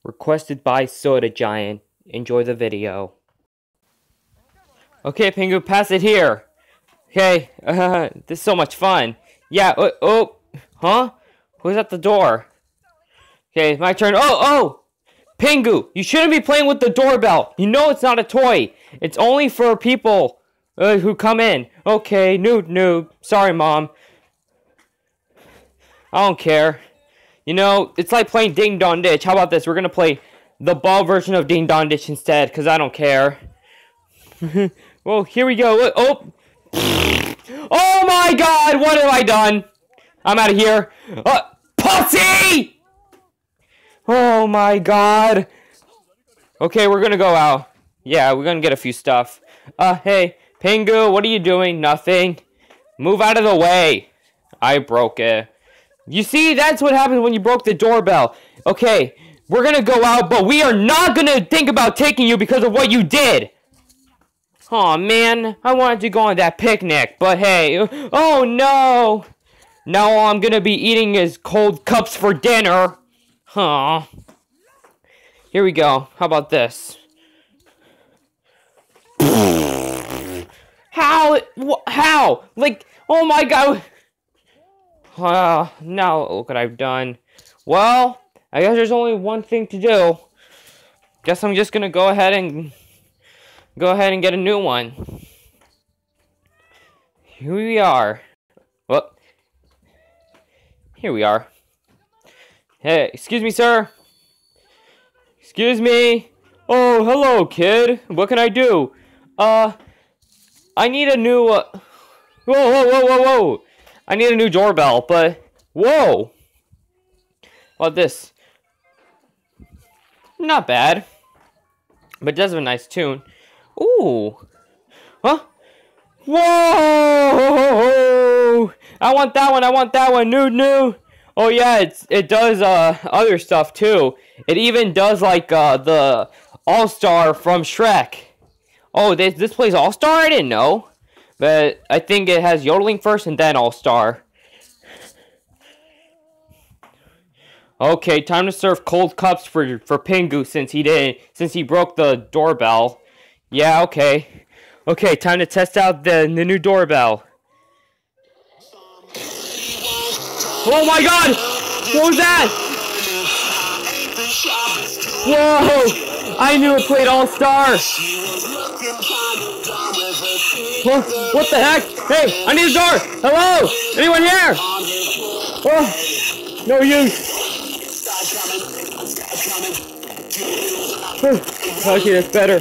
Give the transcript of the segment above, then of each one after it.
Requested by Soda Giant. Enjoy the video. Okay, Pingu, pass it here. Okay, this is so much fun. Yeah, huh? Who's at the door? Okay, my turn. Oh! Pingu, you shouldn't be playing with the doorbell. You know it's not a toy. It's only for people who come in. Okay, noob. Sorry, Mom. I don't care. You know, it's like playing Ding Dong Ditch. How about this? We're gonna play the ball version of Ding Dong Ditch instead, because I don't care. Well, here we go. Oh my god! What have I done? I'm out of here. Pussy! Oh my god. Okay, we're gonna go out. Yeah, we're gonna get a few stuff. Hey, Pingu, what are you doing? Nothing. Move out of the way. I broke it. You see, that's what happens when you broke the doorbell. Okay, we're gonna go out, but we are not gonna think about taking you because of what you did. Aw, man, I wanted to go on that picnic, but hey, oh no. Now all I'm gonna be eating is cold cups for dinner. Huh. Here we go. How about this? How? How? Like, oh my god. Now look what I've done. Well, I guess there's only one thing to do. Guess I'm just gonna go ahead and get a new one. Here we are. Well, here we are. Hey, excuse me, sir. Excuse me. Oh, hello, kid. What can I do? I need a new, Whoa. I need a new doorbell, but, whoa. How about this? Not bad. But it does have a nice tune. Ooh. Huh? Whoa! I want that one. New. Oh yeah, it does other stuff too. It even does like the All-Star from Shrek. Oh, this plays All-Star? I didn't know. But I think it has yodeling first and then All-Star. Okay, time to serve cold cups for Pingu since he broke the doorbell. Yeah, okay. Okay, time to test out the new doorbell. Oh my god! What was that? Whoa! I knew it played All-Star! What the heck? Hey, I need a door! Hello? Anyone here? Oh, no use. Okay, that's better.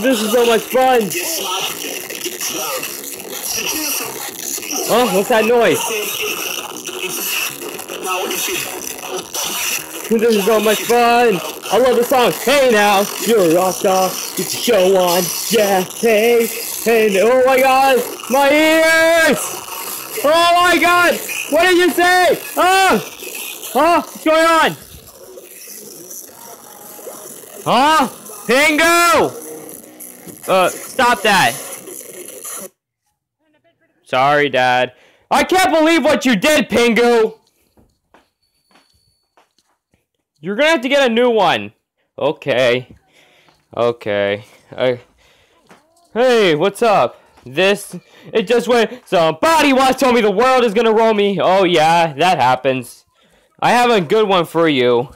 This is so much fun. Oh, what's that noise? This is so much fun. I love the song. Hey now, you're a rock star. Get the show on. Yeah, hey. Oh my god, my ears! Oh my god, what did you say? What's going on? Pingu! Stop that. Sorry, Dad. I can't believe what you did, Pingu! You're gonna have to get a new one. Okay. Hey, what's up? It just went, somebody once told me the world is gonna roll me. Oh yeah, that happens. I have a good one for you.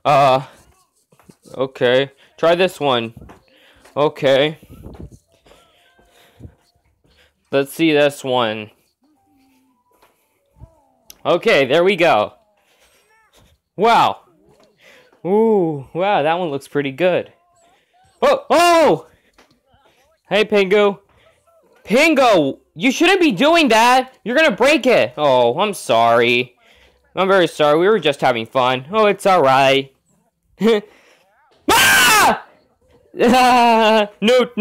Okay. Try this one. Okay. Let's see this one. Okay, there we go. Wow. Ooh, wow, that one looks pretty good. Oh! Hey, Pingu. Pingu, you shouldn't be doing that. You're gonna break it. Oh, I'm sorry. I'm very sorry. We were just having fun. Oh, it's alright. Ah! Newt.